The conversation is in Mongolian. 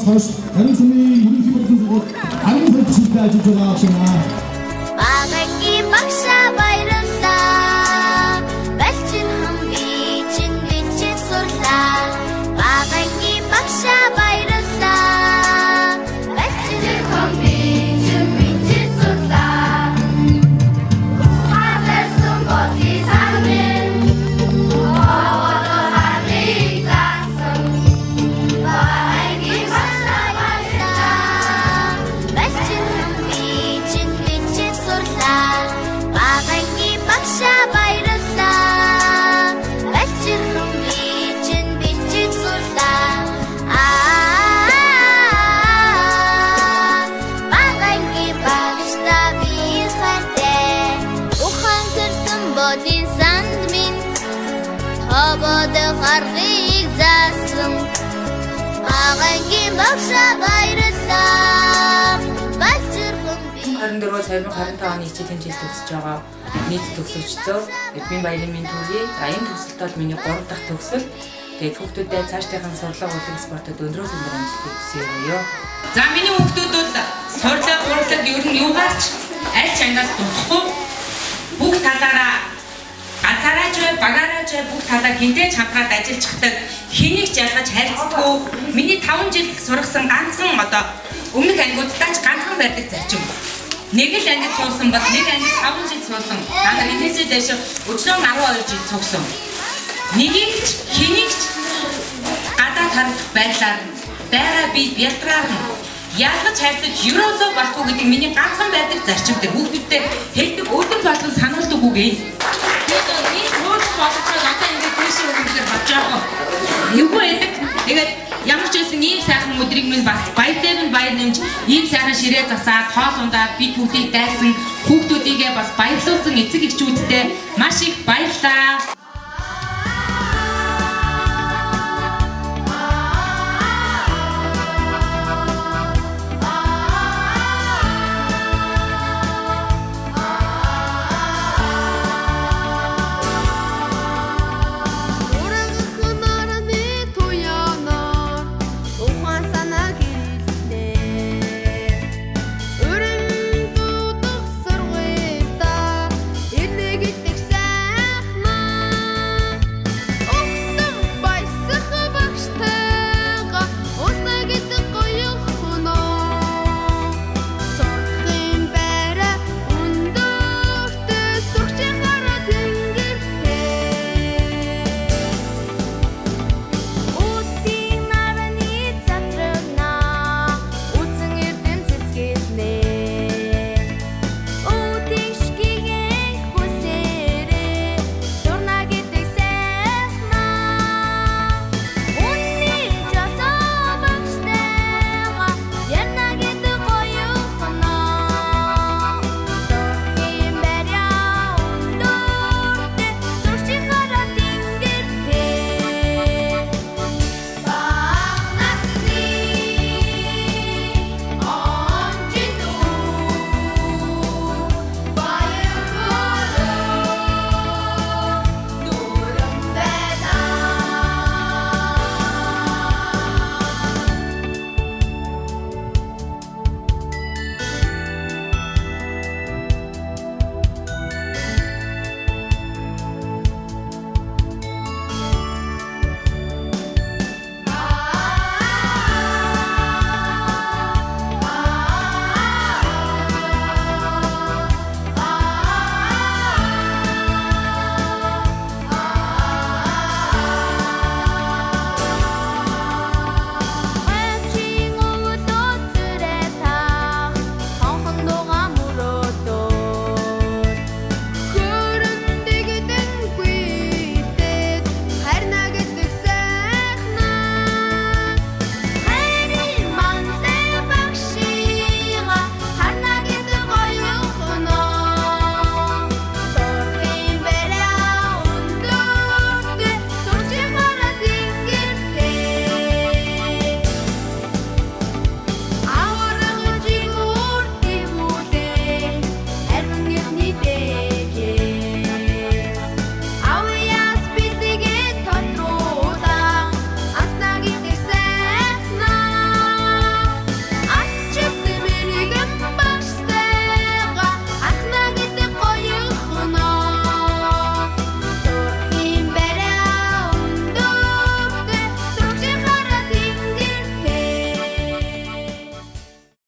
хойш харин сумын ерөнхий боловсон сургууль 10 сая гишүүнтэй ажиллаж байгаа юм. Багагийн багшаа баярлалаа. Балчин хамби чин бичиж сурлаа. Багагийн багшаа баярлалаа. Балчин хамби чин бичиж сурлаа. Хасар сумботи самын баваа хариг засан. Багагийн багшаа баярлалаа. Балчин хамби чин бичиж сурлаа. Багагийн багшаа баярлалаа. Балчин хамби чин бичиж сурлаа. Багагийн багшаа би хайртай. Ухан сэрсэн бодин санд минь хобод харгийг заасан. Багагийн багшаа баярлалаа. Балчин хамби 24-өөс 2025 оны хичээл хэмжээл төгсөж байгаа нийт төгсөгчдөө Эдмийн баярын минь төрье. За энэ төгсөлт бол миний 3 дахь төгсөл. Тэгээд хүүхдүүдэд цаашдынхаа сурлага урлагийн спортод өндрөөс өндөр амжилтыг хүсье. За миний хүүхдүүд бол сурлаг, урлаг ер нь юугаарч аль ч ангиас дутхгүй бүх талаараа ганцаараач бай, багаараач бай бүх талаар хинтээж хамтраад ажиллаждаг, хэнийг ч ялгаж харьцдаггүй. Миний 5 жил сургасан ганцхан одоо өмнөх ангиудтай ч ганцхан байдаг зарчим. Нэг л ангид суусан бол нэг ангид 5 жил суусан. Та нар энэсээ дэше өчнөө 12 жил суусан. Нэгийг ч хэнийг ч гадаад харагдах байдлаар байгаа би бялтраар ялгаж хайрцаж ерөөсөө болохгүй гэдэг миний ганцхан байдаг зарчимтай. Хүүхдүүдтэй хэлдэг өдөр болгон сануулдаг үг ээ. Тэгээд энэ хууль болгочоод одоо ингээд тийш өгөхөөр бодож байгаа. Юу байдаг? Тэгээд ямар ч байсан ийм сайхан өдрийг минь бас баяртай минь баяр нэмж ийм сайхан ширээ засаад хоолундаа бид бүгдийг дайсан хүүхдүүдийгээ бас баярлуулсан эцэг эхчүүдтэй маш их баярлалаа.